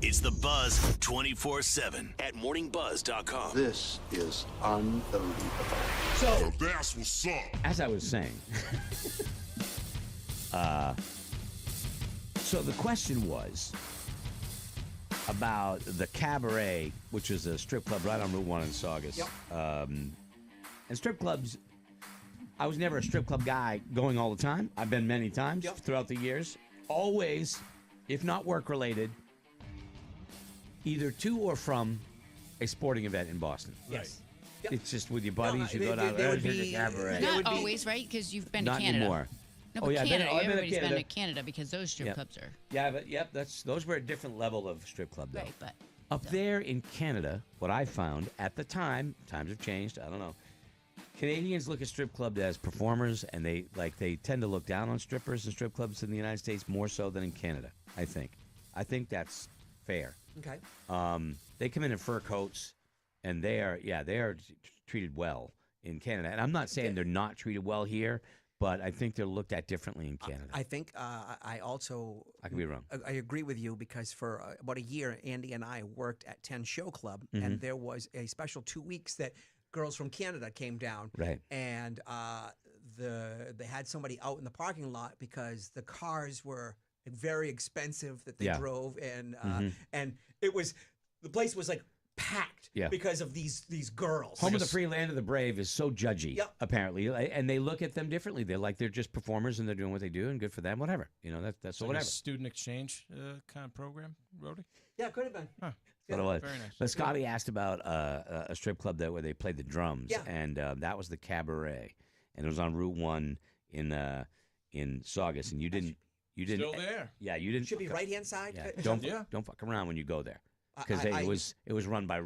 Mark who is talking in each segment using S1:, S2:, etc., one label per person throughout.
S1: It's the Buzz 24/7 at morningbuzz.com.
S2: This is unbelievable.
S3: So that's what's up.
S4: As I was saying, so the question was about the Cabaret, which is a strip club right on Route 1 in Saugus.
S5: Yep.
S4: And strip clubs, I was never a strip club guy going all the time. I've been many times throughout the years. Always, if not work-related, either to or from a sporting event in Boston.
S5: Yes.
S4: Yep. It's just with your buddies, you go down
S5: there would
S4: to
S5: be
S4: the Cabaret.
S6: Not always, right? Because you've been
S4: Not
S6: to Canada.
S4: anymore.
S6: No, but Canada. Everybody's been to Canada because those strip clubs are.
S4: Yeah, but those were a different level of strip club, though.
S6: Right, but
S4: up there in Canada, what I found at the time, times have changed. I don't know. Canadians look at strip clubs as performers, and they tend to look down on strippers and strip clubs in the United States more so than in Canada. I think that's fair.
S5: Okay.
S4: They come in fur coats, and they are treated well in Canada. And I'm not saying they're not treated well here, but I think they're looked at differently in Canada.
S5: I think I
S4: could be wrong.
S5: I agree with you because for about a year, Andy and I worked at 10 Show Club, and there was a special 2 weeks that girls from Canada came down.
S4: Right.
S5: And they had somebody out in the parking lot because the cars were very expensive that they drove, and it was the place was like packed because of these girls.
S4: Home of the free, land of the brave is so judgy, apparently, and they look at them differently. They're just performers, and they're doing what they do, and good for them. Whatever, that's
S7: like
S4: whatever.
S7: A student exchange kind of program, Rody.
S5: Yeah, could have been.
S7: Huh.
S4: What it was.
S7: Very nice.
S4: But Scotty asked about a strip club where they played the drums, and that was the Cabaret, and it was on Route 1 in Saugus, and you didn't.
S7: Still there?
S4: Yeah, you didn't.
S5: Should be right hand side.
S4: Yeah, don't fuck around when you go there, because it was run by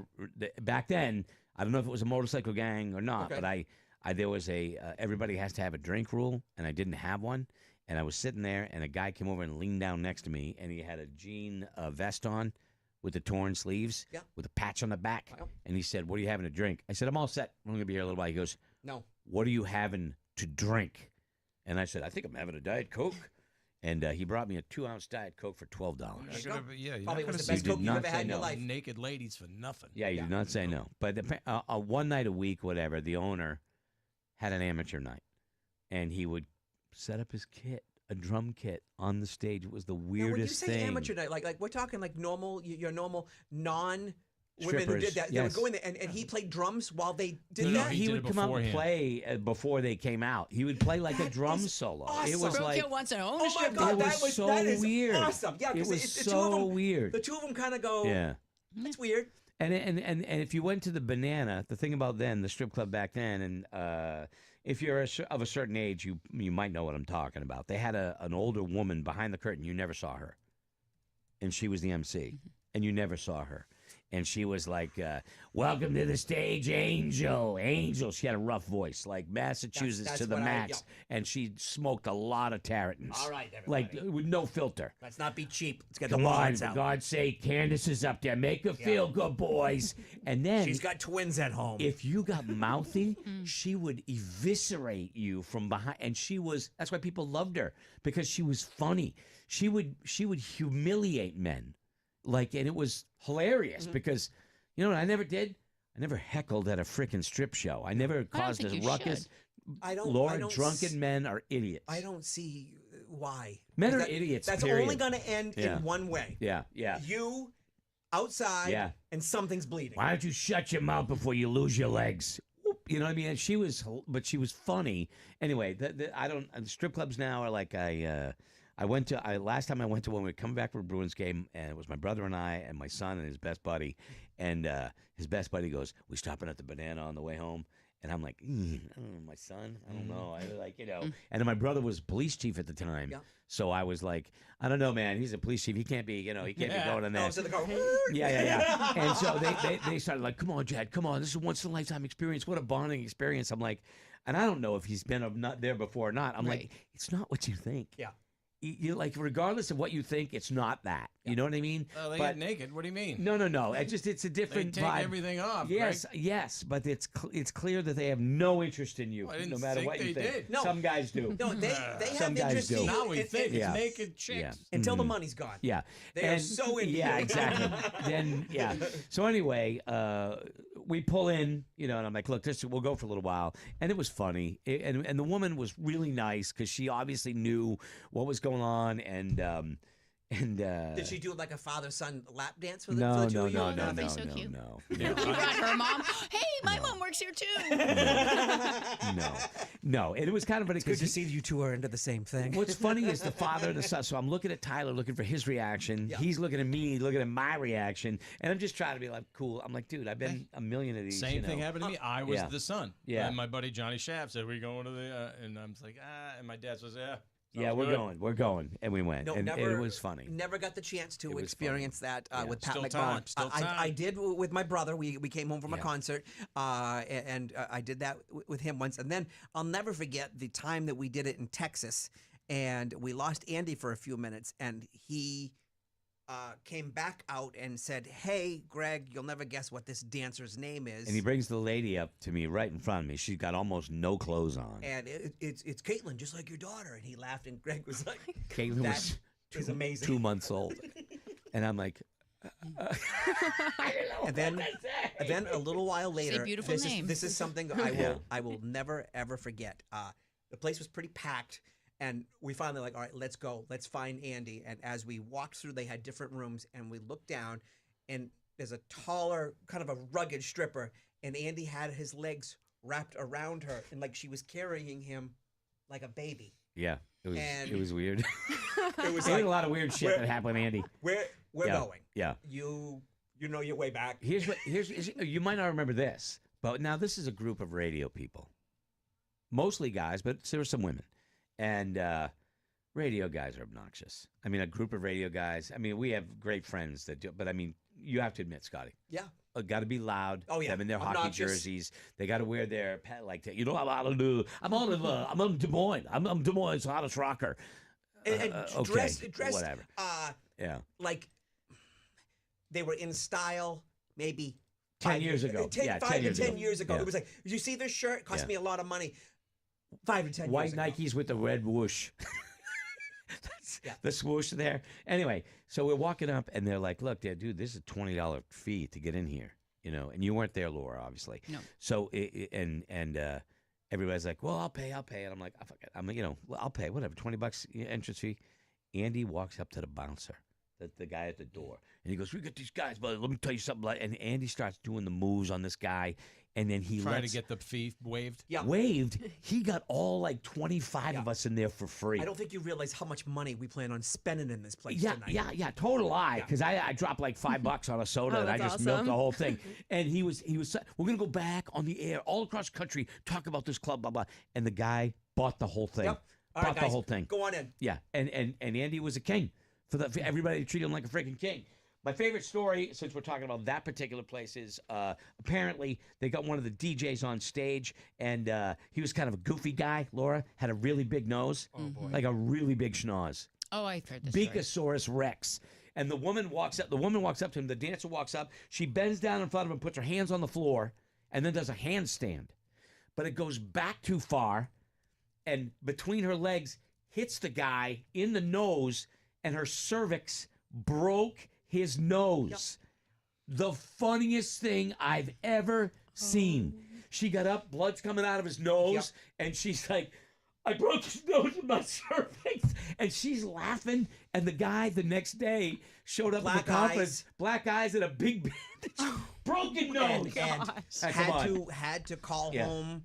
S4: back then. I don't know if it was a motorcycle gang or not, but I there was a everybody has to have a drink rule, and I didn't have one, and I was sitting there, and a guy came over and leaned down next to me, and he had a jean vest on with the torn sleeves, with a patch on the back, and he said, "What are you having to drink?" I said, "I'm all set. I'm going to be here a little while." He goes,
S5: "No.
S4: What are you having to drink?" And I said, "I think I'm having a Diet Coke." And he brought me a 2-ounce Diet Coke for $12.
S5: Probably was the best Coke you've ever had in your life.
S7: Naked ladies for nothing.
S4: Yeah, you did not say no. But one night a week, whatever, the owner had an amateur night, and he would set up his kit, a drum kit, on the stage. It was the weirdest thing.
S5: When you say amateur night, like we're talking like normal, your normal non. Women
S4: Strippers,
S5: who did that, they would go in there, and he played drums while they did that?
S4: He would come out and play before they came out. He would play like a drum solo.
S5: Awesome.
S4: It was
S6: Broke
S4: like,
S6: your once an
S5: oh my
S6: ownership.
S5: God,
S4: that is weird.
S5: Awesome. Yeah,
S4: it was
S5: the
S4: so
S5: two of them,
S4: weird.
S5: The two of them kind of go,
S4: yeah.
S5: That's weird.
S4: And if you went to the Banana, the thing about the strip club back then, and if you're of a certain age, you might know what I'm talking about. They had an older woman behind the curtain. You never saw her. And she was the MC. And you never saw her. And she was like, "Welcome to the stage, Angel." Angel. She had a rough voice, like Massachusetts
S5: that's
S4: to the
S5: what
S4: max. And she smoked a lot of Tarotins.
S5: All right, everybody.
S4: Like, with no filter.
S5: Let's not be cheap. Let's get
S4: Come
S5: the
S4: on,
S5: lines
S4: for
S5: out.
S4: God's sake, Candace is up there. Make her feel good, boys. And then
S5: she's got twins at home.
S4: if you got mouthy, she would eviscerate you from behind. And that's why people loved her, because she was funny. She would humiliate men. And it was hilarious because, you know what I never did? I never heckled at a freaking strip show. I never caused a ruckus. Drunken men are idiots.
S5: I don't see why.
S4: Men are idiots,
S5: That's
S4: period.
S5: only going to end in one way.
S4: Yeah.
S5: You outside and something's bleeding.
S4: Why don't you shut your mouth before you lose your legs? You know what I mean? And she was funny. Anyway, the strip clubs now are like last time I went to one, we were coming back from a Bruins game, and it was my brother and I and my son and his best buddy. And his best buddy goes, "We stopping at the Banana on the way home?" And I'm like, I don't know, my son? I don't know. And then my brother was police chief at the time. Yeah. So I was like, I don't know, man. He's a police chief. He can't be, he can't be going in there.
S5: So the car,
S4: yeah. And so they started like, "Come on, Jad, come on. This is a once-in-a-lifetime experience. What a bonding experience." I'm like, and I don't know if he's been not there before or not. I'm like, it's not what you think.
S5: Yeah.
S4: you like, regardless of what you think, it's not that. You know what I mean?
S7: Oh, they
S4: But-
S7: get naked. What do you mean?
S4: No. It's a
S7: They
S4: different
S7: take
S4: vibe.
S7: everything off.
S4: Yes,
S7: Greg.
S4: yes, but it's clear that they have no interest in you,
S7: Well, I didn't
S4: no matter
S7: think
S4: what you
S7: they
S4: think.
S7: did.
S5: No.
S4: Some guys do.
S5: No, they
S4: Some
S5: have
S4: guys
S5: interest
S4: do.
S5: in you
S7: Now we think
S4: Yeah.
S7: it's naked chicks.
S4: Yeah.
S5: until the money's gone.
S4: Yeah.
S5: They are so into
S4: Yeah,
S5: you.
S4: exactly. Then, yeah. So anyway, we pull in, and I'm like, look, we'll go for a little while. And it was funny. And the woman was really nice because she obviously knew what was going on. And
S5: Did she do like a father-son lap dance for the,
S4: no,
S5: for the two
S4: no,
S5: of you?
S4: no,
S6: That
S4: no,
S6: would be
S4: no,
S6: so
S4: no,
S6: cute.
S4: no,
S6: You brought her mom. Hey, my mom works here too.
S4: no. And it was kind of funny
S5: Good to see you two are into the same thing.
S4: What's funny is the father and the son. So I'm looking at Tyler, looking for his reaction.
S5: Yeah.
S4: He's looking at me, looking at my reaction, and I'm just trying to be like, cool. I'm like, dude, I've been a million of these.
S7: Same thing happened to me. I was
S4: Yeah.
S7: the son.
S4: Yeah.
S7: And my buddy Johnny Shaft said, "We going to the?" And I'm like, And my dad says, "Yeah."
S4: Yeah,
S7: sounds
S4: we're
S7: good."
S4: going, and we went,
S5: No,
S4: and
S5: never.
S4: it was funny.
S5: Never got the chance to
S4: was
S5: experience that
S4: Yeah.
S5: with Pat
S7: Still
S5: McBond.
S7: time, still
S5: I
S7: time.
S5: did with my brother. We came home from a
S4: Yeah.
S5: concert, and I did that with him once. And then I'll never forget the time that we did it in Texas, and we lost Andy for a few minutes, and he came back out and said, "Hey, Greg, you'll never guess what this dancer's name is."
S4: And he brings the lady up to me right in front of me. She's got almost no clothes on.
S5: And it's Caitlin, just like your daughter. And he laughed, and Greg was like,
S4: Caitlin
S5: "That
S4: was
S5: is amazing."
S4: 2 months old, and I'm like,
S5: And then a little while later,
S6: beautiful name.
S5: This is something I will never ever forget. The place was pretty packed, and we finally like, all right, let's go, let's find Andy. And as we walked through, they had different rooms, and we looked down, and there's a taller, kind of a rugged stripper, and Andy had his legs wrapped around her, and like she was carrying him like a baby.
S4: yeah, it
S5: And-
S4: was weird.
S5: It was
S4: There was
S5: like,
S4: a lot of weird shit
S5: We're-
S4: that happened, Andy.
S5: we're
S4: Yeah.
S5: going.
S4: Yeah.
S5: You know your way back.
S4: Here's you might not remember this, but now this is a group of radio people, mostly guys, but there were some women, and radio guys are obnoxious. I mean, a group of radio guys. I mean, we have great friends that do, but I mean, you have to admit, Scotty,
S5: Yeah.
S4: got to be loud.
S5: Oh, yeah.
S4: Them in their hockey
S5: Obnoxious.
S4: jerseys. They got to wear their like that. You know, I'm on Des Moines. I'm Des Moines hottest rocker.
S5: And
S4: Okay,
S5: dress
S4: whatever. Yeah.
S5: like they were in style maybe
S4: 10 years ago.
S5: 10 years ago.
S4: Yeah.
S5: It was like, did you see this shirt? It cost
S4: Yeah.
S5: me a lot of money. 5 to 10
S4: White
S5: years ago.
S4: Nikes with the red whoosh. That's
S5: Yeah.
S4: the swoosh there. Anyway, so we're walking up, and they're like, "Look, dude, this is a $20 fee to get in here, and you weren't there, Laura, obviously.
S6: No.
S4: So everybody's like, "Well, I'll pay," and I'm like, "Oh, fuck it. I'll pay, whatever, $20 entrance fee." Andy walks up to the bouncer, the guy at the door, and he goes, "We got these guys, but let me tell you something." And Andy starts doing the moves on this guy, and then he
S7: Trying
S4: lets
S7: to get the fee waived.
S5: Yeah.
S4: waved. He got all like 25 of us in there for free.
S5: I don't think you realize how much money we plan on spending in this place
S4: Yeah,
S5: tonight.
S4: yeah. Total lie. Because I dropped like $5 on a soda,
S8: Oh,
S4: and I
S8: that's
S4: just milked
S8: awesome.
S4: the whole thing. And he was. We're gonna go back on the air all across the country, talk about this club, blah blah. And the guy bought the whole thing.
S5: Yep. All
S4: Bought
S5: right,
S4: the
S5: guys,
S4: whole thing.
S5: go on in.
S4: Yeah, and Andy was a king for everybody treated him like a freaking king. My favorite story, since we're talking about that particular place, is apparently they got one of the DJs on stage, and he was kind of a goofy guy. Laura had a really big nose, like a really big schnoz.
S6: Oh, I've heard this story.
S4: Beakosaurus Rex. And the woman walks up. The woman walks up to him. The dancer walks up. She bends down in front of him, puts her hands on the floor, and then does a handstand. But it goes back too far, and between her legs hits the guy in the nose, and her cervix broke his nose. The funniest thing I've ever seen. She got up, blood's coming out of his nose, and she's like, "I broke his nose with my cervix," and she's laughing. And the guy the next day showed up at the conference, black eyes and a big bandage, broken nose.
S5: And had to call
S4: Yeah.
S5: home.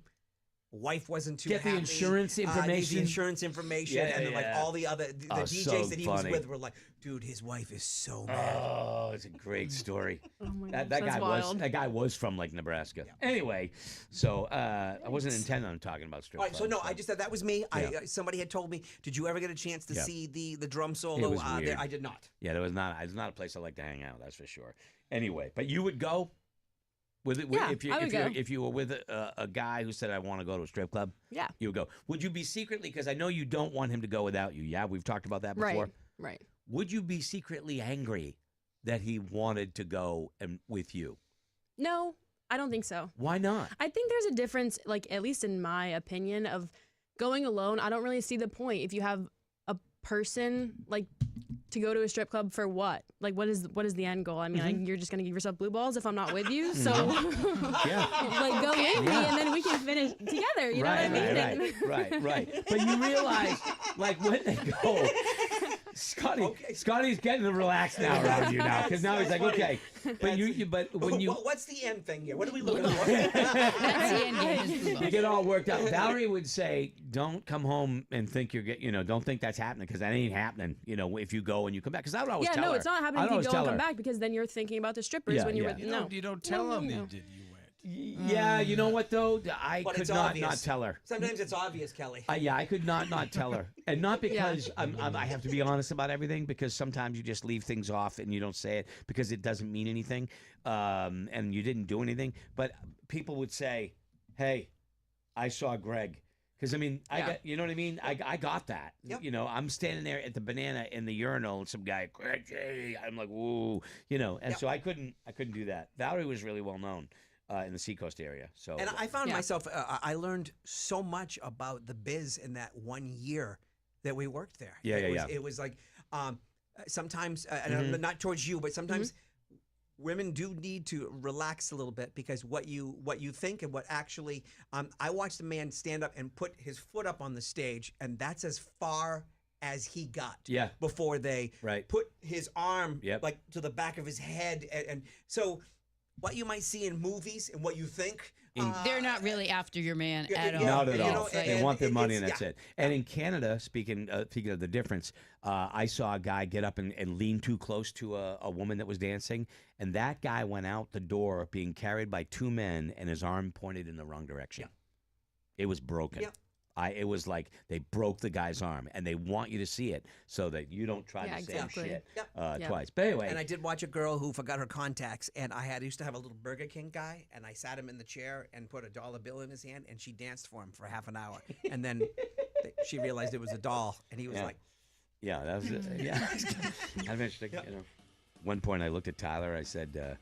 S5: Wife wasn't too
S4: Get the
S5: happy.
S4: insurance
S5: Needs
S4: information.
S5: the insurance information,
S4: Yeah,
S5: and then like
S4: yeah.
S5: all the other the
S4: Oh,
S5: DJs
S4: so
S5: that he
S4: funny.
S5: was with were like, "Dude, his wife is so mad."
S4: Oh, it's a great story.
S8: Oh my
S4: That
S8: gosh,
S4: guy
S8: that's wild.
S4: was from like Nebraska. Anyway, so I wasn't intending on talking about strip
S5: All right, so
S4: clubs,
S5: no,
S4: but-
S5: I just said that was me.
S4: Yeah.
S5: Somebody had told me, "Did you ever get a chance to
S4: Yeah.
S5: see the drum solo?"
S4: was weird.
S5: There? I did not.
S4: Yeah, it's not a place I like to hang out. That's for sure. Anyway, but you would go.
S8: Yeah, I would go.
S4: If you were with a guy who said, I want to go to a strip club,
S8: Yeah.
S4: you would go. Would you be secretly, because I know you don't want him to go without you. Yeah, we've talked about that before.
S8: Right.
S4: Would you be secretly angry that he wanted to go and with you?
S8: No, I don't think so.
S4: Why not?
S8: I think there's a difference, like at least in my opinion, of going alone. I don't really see the point if you have a person like to go to a strip club for what? Like what is the end goal? I mean, like, you're just gonna give yourself blue balls if I'm not with you. So like go with me and then we can finish together. You know what I mean?
S4: Right. But you realize, like when they go, Scotty's getting relaxed now around you now because now he's like, okay. But when you,
S5: what's the end thing here? What are we looking for?
S6: That's the end game. is blue
S4: you
S6: balls.
S4: get all worked out. Valerie would say, don't come home and think don't think that's happening because that ain't happening. If you go and you come back, because I would always tell her.
S8: Yeah, no, it's not happening if you go and come back because then you're thinking about the strippers when you're with.
S7: You don't tell them you went.
S4: Yeah, you know what though? I
S5: But
S4: could
S5: it's
S4: not
S5: obvious.
S4: tell her.
S5: Sometimes it's obvious, Kelly.
S4: Yeah, I could not tell her, and not because I have to be honest about everything. Because sometimes you just leave things off and you don't say it because it doesn't mean anything, and you didn't do anything. But people would say, "Hey, I saw Greg." Because I mean, I got, you know what I mean. I got that.
S5: Yep.
S4: I'm standing there at the banana in the urinal, and some guy, Greg J. I'm like, whoa, and so I couldn't do that. Valerie was really well known in the Seacoast area. So,
S5: And I found myself, I learned so much about the biz in that 1 year that we worked there. It was like sometimes, and I'm not towards you, but sometimes women do need to relax a little bit because what you think and what actually, I watched a man stand up and put his foot up on the stage, and that's as far as he got before they put his arm like to the back of his head. And so what you might see in movies and what you think.
S6: They're not really after your man at all.
S4: Not at all.
S6: It's
S4: They want their money, and that's it. And in Canada, speaking of the difference, I saw a guy get up and lean too close to a woman that was dancing, and that guy went out the door being carried by two men, and his arm pointed in the wrong direction. It was broken. It was like they broke the guy's arm, and they want you to see it so that you don't try the same shit twice. But anyway.
S5: And I did watch a girl who forgot her contacts, and I used to have a little Burger King guy, and I sat him in the chair and put a $1 bill in his hand, and she danced for him for half an hour. And then she realized it was a doll, and he was like...
S4: Yeah, that was it. Yeah. I mentioned, one point I looked at Tyler, I said...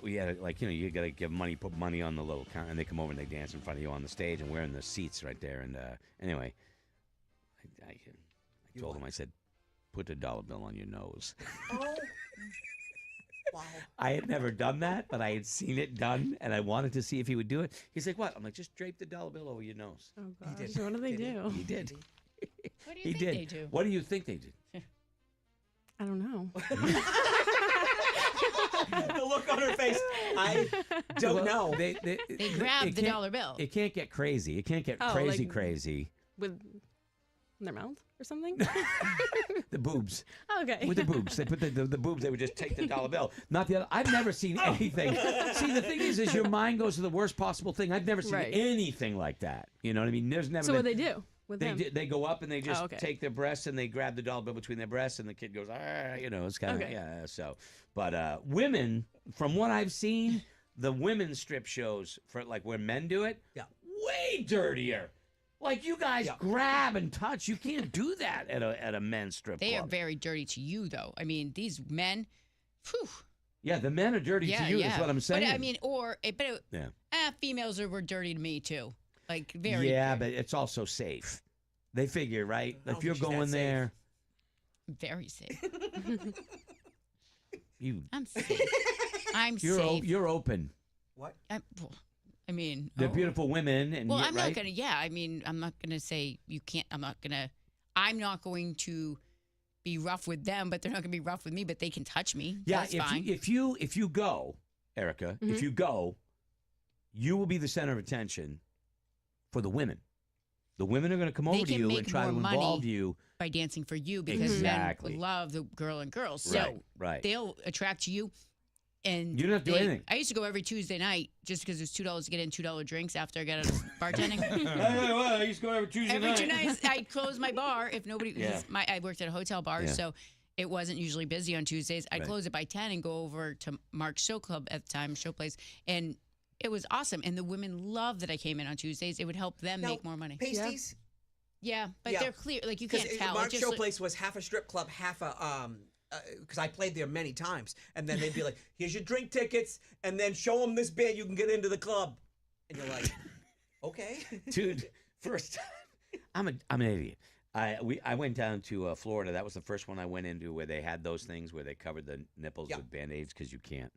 S4: We had you gotta give money, put money on the little counter, and they come over and they dance in front of you on the stage, and we're in the seats right there. And anyway, I told him, I said, put a $1 bill on your nose.
S5: Oh, wow!
S4: I had never done that, but I had seen it done, and I wanted to see if he would do it. He's like, what? I'm like, just drape the $1 bill over your nose.
S8: Oh gosh, what do they do?
S4: He did.
S6: What do you think they do?
S4: What do you think they did?
S8: I don't know.
S5: The look on her face. I don't know.
S6: They grab the $1 bill.
S4: It can't get crazy. It can't get crazy.
S8: With their mouth or something?
S4: The boobs.
S8: Okay.
S4: With the boobs. They put the boobs, they would just take the $1 bill. Not the other. I've never seen anything. See, the thing is your mind goes to the worst possible thing. I've never seen anything like that. You know what I mean? There's never
S8: So what they do?
S4: They go up and they just take their breasts and they grab the $1 bill between their breasts, and the kid goes, it's kind of So, but women, from what I've seen, the women's strip shows for like where men do it, way dirtier. Like you guys grab and touch. You can't do that at a men's strip club.
S6: They are very dirty to you, though. I mean, these men, whew.
S4: Yeah, the men are dirty to you. Is what I'm saying.
S6: But I mean, females were dirty to me too. Like very.
S4: Yeah, but it's also safe. They figure, right? If you're going there,
S6: very safe.
S4: I'm
S6: safe. I'm safe.
S4: You're open.
S5: What?
S6: I mean,
S4: they're beautiful women, and
S6: I'm not gonna. Yeah, I mean, I'm not gonna say you can't. I'm not going to be rough with them, but they're not gonna be rough with me. But they can touch me.
S4: Yeah,
S6: that's fine.
S4: If you go, Erika, if you go, you will be the center of attention for the women. The women are going to come over to you and try to involve you
S6: by dancing for you because men love the girl and girls. So they'll attract you. And
S4: you don't have to do anything.
S6: I used to go every Tuesday night just because it was $2 to get in $2 drinks after I got out of bartending.
S4: I used to go every Tuesday night.
S6: Every 2 nights, I'd close my bar if nobody. I worked at a hotel bar, so it wasn't usually busy on Tuesdays. I'd
S4: Right.
S6: close it by 10 and go over to Mark's show club at the time, show place, and it was awesome. And the women loved that I came in on Tuesdays. It would help them
S5: Now,
S6: make more money.
S5: Pasties.
S6: Yeah, but
S5: Yeah.
S6: they're clear. Like you can't tell.
S5: Mark's
S6: It's just
S5: show
S6: like-
S5: place was half a strip club, half a because I played there many times, and then they'd be like, "Here's your drink tickets," and then show them this band, you can get into the club, and you're like, "Okay."
S4: Dude, first time, I'm an idiot. I went down to Florida. That was the first one I went into where they had those things where they covered the nipples
S5: Yeah.
S4: with band-aids because you can't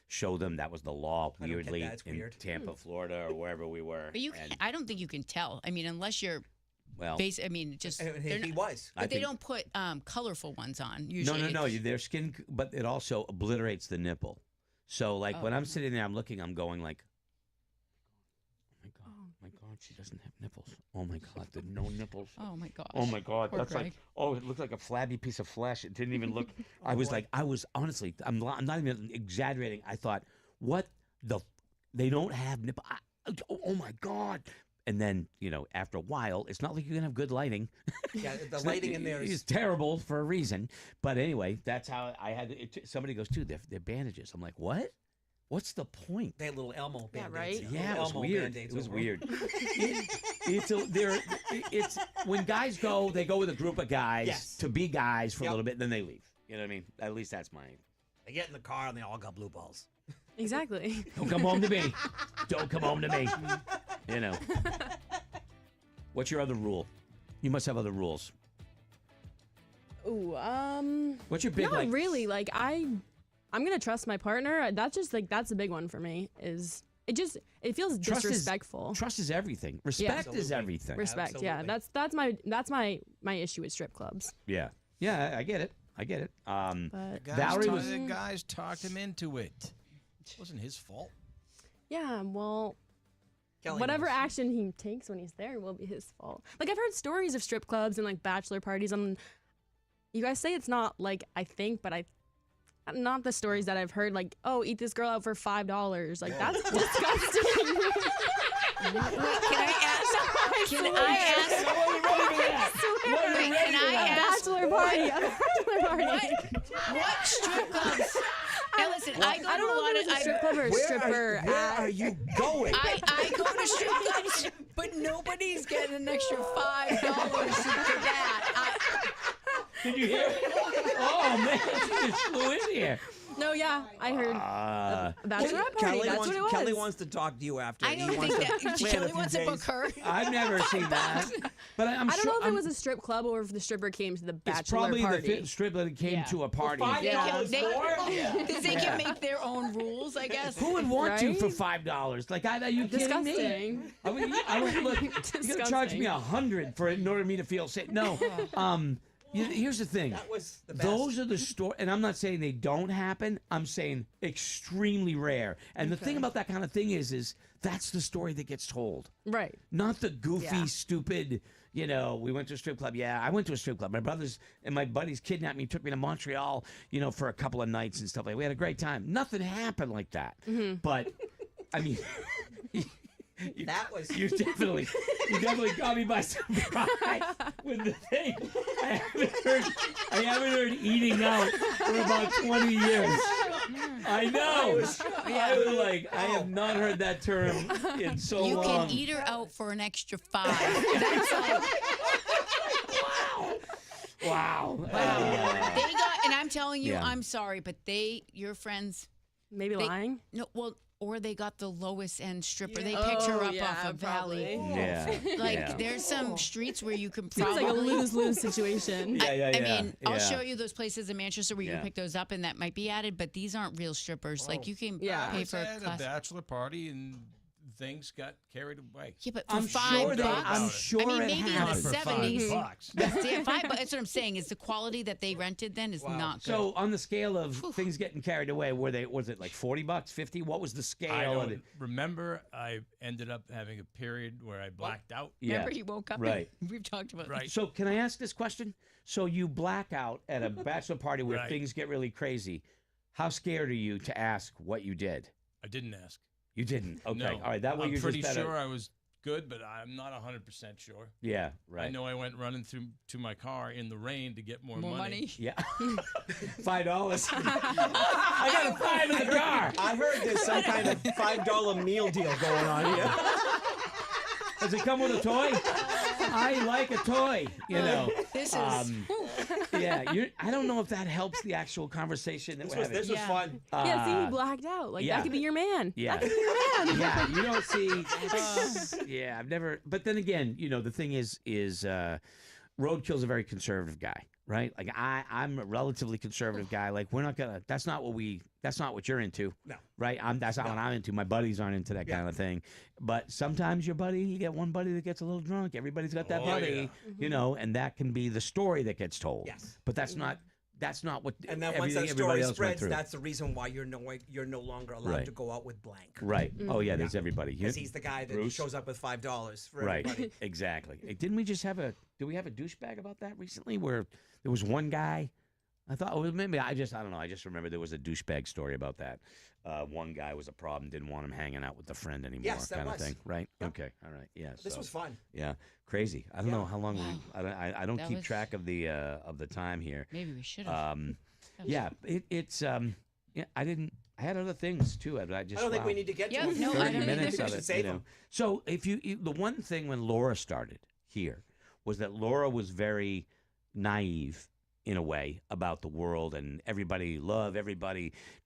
S4: show them. That was the law,
S5: I don't get
S4: weirdly,
S5: that. It's
S4: in
S5: weird.
S4: Tampa, Florida, or wherever we were.
S6: But you,
S4: And,
S6: I don't think you can tell. I mean, unless you're
S4: well,
S6: I mean, just
S5: And
S6: they're
S5: he
S6: not-
S5: was.
S6: but they
S4: think-
S6: don't put colorful ones on.
S4: no,
S6: Usually,
S4: no. Their skin, but it also obliterates the nipple. So, like, when
S6: Oh.
S4: I'm sitting there, I'm looking, I'm going like, oh my God, she doesn't have nipples. Oh my God, there are no nipples.
S6: Oh my gosh.
S4: Oh my God,
S6: Poor
S4: that's
S6: Greg.
S4: like, oh, it looked like a flabby piece of flesh. It didn't even look. I was like, I was honestly, I'm not even exaggerating. I thought, what the, they don't have nipple. Oh my God. And then, after a while, it's not like you're going to have good lighting.
S5: Yeah, the lighting in there
S4: It's
S5: is.
S4: terrible for a reason. But anyway, that's how I had it. Somebody goes, dude, they're bandages. I'm like, what? What's the point?
S5: They had little Elmo
S8: Yeah,
S5: band-aids.
S8: right?
S4: Yeah, it was
S5: Elmo
S4: weird.
S5: Band-Aids
S4: It was
S5: over.
S4: weird. It's when guys go, they go with a group of guys
S5: Yes.
S4: to be guys for a
S5: Yep.
S4: little bit, and then they leave. You know what I mean? At least that's my.
S5: They get in the car and they all got blue balls.
S8: Exactly.
S4: Don't come home to me. Don't come home to me. What's your other rule? You must have other rules.
S8: Ooh,
S4: What's your big
S8: not
S4: like?
S8: really. Like I'm gonna trust my partner. That's just like that's a big one for me. It feels
S4: Trust
S8: disrespectful.
S4: Trust is everything. Respect is
S5: Absolutely.
S4: everything.
S8: Respect. Yeah,
S5: Absolutely.
S8: that's my issue with strip clubs.
S4: Yeah. I get it.
S8: But
S4: Valerie was-
S7: The guys talked him into it. It wasn't his fault.
S8: yeah, well,
S5: Kelly
S8: whatever
S5: knows.
S8: action he takes when he's there will be his fault. Like I've heard stories of strip clubs and like bachelor parties. You guys say it's not like I think, but not the stories that I've heard. Like, oh, eat this girl out for $5. Like that's disgusting.
S6: Can I ask? Can I ask?
S8: Bachelor party. A bachelor party.
S6: What strip clubs? Now listen, I go
S8: I don't
S6: to a
S8: know
S6: lot
S8: if it was a strip
S6: of.
S8: club or a stripper.
S5: Where are you going?
S6: I go to strip clubs, but nobody's getting an extra $5 for that.
S4: Did you hear? Oh man, she just flew in here.
S8: No, yeah, I heard a bachelorette party. That's what it was.
S5: Kelly wants to talk to you after.
S6: I
S5: He
S6: don't
S5: wants
S6: think
S5: to
S6: that
S5: plan a
S6: Kelly
S5: few
S6: wants to book
S5: days.
S6: her.
S4: I've never seen that, but I'm
S8: I don't
S4: sure
S8: know if it was a strip club or if the stripper came to the
S4: it's
S8: bachelor
S4: probably
S8: party.
S4: the strip that came
S8: Yeah.
S4: to a party.
S5: $5
S6: They,
S5: more?
S6: because they can make their own rules, I guess.
S4: Who would want you for
S8: Right?
S4: $5? Like, are you kidding me?
S8: Disgusting.
S4: I would look. You're gonna charge me
S8: Disgusting.
S4: $100 for it in order for me to feel safe. No. Here's the thing.
S5: That was the best.
S4: Those are the stories, and I'm not saying they don't happen. I'm saying extremely rare. And the thing about that kind of thing is that's the story that gets told,
S8: Right.
S4: not the goofy,
S8: Yeah.
S4: stupid. We went to a strip club. Yeah, I went to a strip club. My brothers and my buddies kidnapped me, took me to Montreal, for a couple of nights and stuff like that. We had a great time. Nothing happened like that. But, I mean,
S5: That was.
S4: you definitely got me by surprise with the thing. I haven't heard eating out for about 20 years. I know. I was like, I have not heard that term in so
S6: You
S4: long.
S6: can eat her out for an extra $5. That's like,
S4: Wow.
S6: they got, and I'm telling you,
S4: Yeah.
S6: I'm sorry, but your friends,
S8: Maybe lying.
S6: no, well, or they got the lowest end stripper. They picked her up off of Valley.
S4: Yeah.
S6: Like,
S4: yeah.
S6: there's some streets where you can
S8: Seems
S6: probably.
S8: like a lose-lose situation.
S4: Yeah.
S6: I mean, I'll
S4: yeah.
S6: show you those places in Manchester where you
S4: Yeah.
S6: can pick those up, and that might be added. But these aren't real strippers. Like you can
S8: Yeah.
S6: pay
S7: I
S6: for
S7: was
S6: a
S7: at a
S6: class.
S7: bachelor party and things got carried away.
S6: Yeah, but for
S4: I'm
S6: $5,
S4: sure I'm sure
S6: I mean,
S4: it
S6: maybe in the
S4: happened.
S7: For
S6: '70s.
S7: $5.
S6: Yeah, $5. That's what I'm saying. Is the quality that they rented then is not good.
S4: So on the scale of things getting carried away, was it like $40, 50? What was the scale?
S7: I
S4: of
S7: don't
S4: it?
S7: remember. I ended up having a period where I blacked out.
S6: Remember, he woke up.
S4: Right.
S6: And we've talked about
S7: Right.
S4: So can I ask this question? So you black out at a bachelor party where
S7: Right.
S4: things get really crazy. How scared are you to ask what you did?
S7: I didn't ask.
S4: You didn't. Okay.
S7: No.
S4: All right. That way
S7: I'm
S4: you're
S7: pretty
S4: just better.
S7: sure I was good, but I'm not 100% sure.
S4: Yeah, right.
S7: I know I went running to my car in the rain to get more money.
S4: Yeah. $5. I got a 5 in the car.
S5: I heard there's some kind of $5 meal deal going on here.
S4: Does it come with a toy? I like a toy, you know.
S6: This is.
S4: Yeah, I don't know if that helps the actual conversation that we're having.
S5: This was fun.
S8: Yeah, see, he blacked out. Like,
S4: yeah.
S8: that could be your man.
S4: Yeah.
S8: That could be your man.
S4: Yeah, you don't see. Yeah, I've never. But then again, you know, the thing is, Roadkill's a very conservative guy, right? Like I'm a relatively conservative guy. Like we're not gonna. That's not what you're into.
S5: No.
S4: Right? That's not what I'm into. My buddies aren't into that kind of thing. But sometimes you get one buddy that gets a little drunk. Everybody's got that buddy, you know, and that can be the story that gets told.
S5: Yes.
S4: But that's not what.
S5: And then once that
S4: everybody
S5: story
S4: else went
S5: spreads,
S4: through.
S5: that's the reason why you're no longer allowed
S4: Right.
S5: to go out with blank.
S4: Right. Oh yeah, there's everybody.
S5: Because he's the guy that
S4: Bruce?
S5: shows up with $5 for
S4: Right.
S5: everybody.
S4: Exactly. Hey, didn't we just have a douchebag about that recently where there was one guy? I thought, maybe I don't know. I just remember there was a douchebag story about that. One guy was a problem, didn't want him hanging out with the friend anymore,
S5: Yes, that
S4: kind of
S5: was.
S4: thing. Right?
S5: Yep.
S4: Okay. All right. Yeah.
S5: This
S4: so,
S5: was fun.
S4: Yeah. Crazy. I don't know how long I don't
S6: That
S4: keep
S6: was-
S4: track of the time here.
S6: Maybe we should have.
S4: Yeah. It's yeah. I had other things too. I just.
S5: I don't think
S4: wow.
S5: we need to get
S6: Yeah,
S5: to it.
S6: no, I
S4: 30
S6: don't either.
S4: minutes
S5: We
S4: of
S5: should
S4: it,
S5: save
S4: you know.
S5: them.
S4: So the one thing when Laura started here was that Laura was very naive in a way about the world and everybody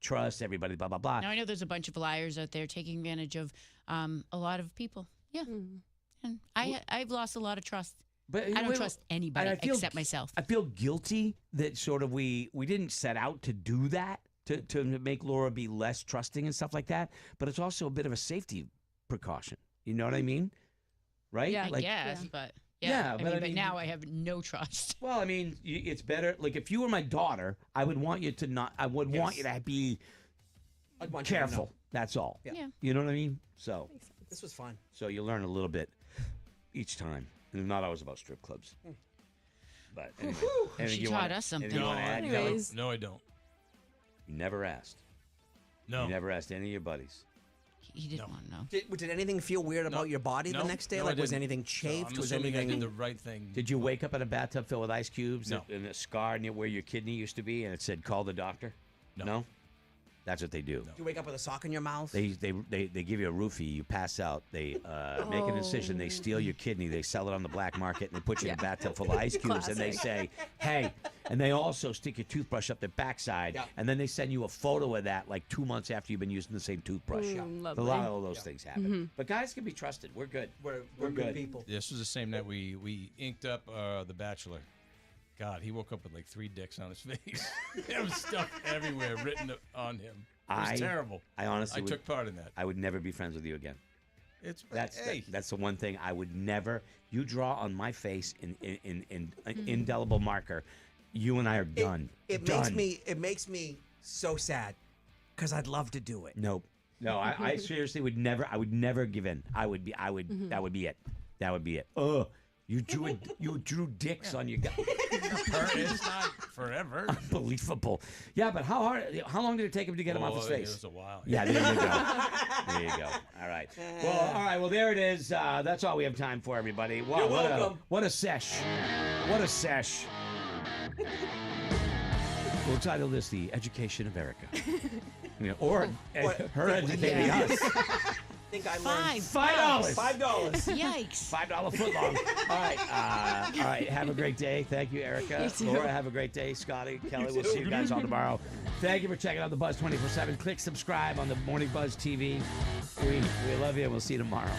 S4: trust, everybody blah blah blah.
S6: Now I know there's a bunch of liars out there taking advantage of a lot of people. Yeah, and I've lost a lot of trust.
S4: But
S6: I don't trust anybody
S4: I feel-
S6: except myself.
S4: I feel guilty that sort of we didn't set out to do that to make Laura be less trusting and stuff like that. But it's also a bit of a safety precaution. You know what I mean? Right?
S8: Yeah.
S6: I guess, but
S4: Yeah,
S6: I
S4: but I
S6: mean,
S4: mean-
S6: now I have no trust.
S4: Well, I mean, it's better. Like if you were my daughter, I would want you to not. I would want you to be
S5: I'd want you to know.
S4: careful. That's all.
S5: Yeah.
S6: Yeah.
S4: You know what I mean? So
S5: This was fun.
S4: you learn a little bit each time. And it's not always about strip clubs. But anyway, anything
S6: She
S4: you
S6: taught
S4: wanna-
S6: us something.
S4: anything you wanna add, Kelly?
S8: Anyways.
S7: No, I don't.
S4: You never asked.
S7: No.
S4: You never asked any of your buddies.
S6: He didn't want to know.
S5: Did anything feel weird about your body
S7: No,
S5: the next day?
S7: no, I
S5: Like, was
S7: didn't.
S5: anything
S7: So
S5: chafed?
S7: I'm
S5: was
S7: assuming I
S5: anything?
S7: did the right thing.
S4: Did you wake up in a bathtub filled with ice cubes
S7: No.
S4: and a scar near where your kidney used to be and it said, call the doctor?
S7: No.
S4: That's what they do.
S5: Did you wake up with a sock in your mouth?
S4: They give you a roofie, you pass out, they make an incision, they steal your kidney, they sell it on the black market, and they put you in a bathtub full of ice cubes, and they say, hey, and they also stick your toothbrush up their backside,
S5: Yeah.
S4: and then they send you a photo of that like 2 months after you've been using the same toothbrush. A
S8: lovely.
S4: lot of those things happen. But guys can be trusted. We're good.
S5: We're
S4: We're
S5: good
S4: good.
S5: people.
S7: This was the same night we inked up The Bachelor. God, he woke up with like 3 dicks on his face. There was stuff everywhere written on him. It was terrible.
S4: I honestly
S7: I took part in that.
S4: I would never be friends with you again.
S7: It's
S4: That's the one thing I would never. You draw on my face in indelible marker. You and I are done.
S5: It
S4: Done.
S5: makes me so sad because I'd love to do it.
S4: Nope. No, I seriously would never. I would never give in. That would be it. That would be it. Oh, you drew dicks on your guy.
S7: It's not forever.
S4: Unbelievable. Yeah, but how long did it take him to get him off his
S7: Oh,
S4: face?
S7: It was a while.
S4: Yeah, there you go. There you go. All right. Well, all right. Well, there it is. That's all we have time for, everybody. Wow,
S5: You're
S4: what
S5: welcome.
S4: what a sesh. What a sesh. We'll title this "The Education of Erika," or her educating us.
S5: I think I learned
S6: $5.
S4: $5.
S6: Yikes.
S4: $5 footlong. All right. All right. Have a great day. Thank you, Erica.
S8: You too.
S4: Laura, have a great day. Scotty, Kelly, we'll see you guys on tomorrow. Thank you for checking out the Buzz 24/7. Click subscribe on the Morning Buzz TV. We love you. We'll see you tomorrow.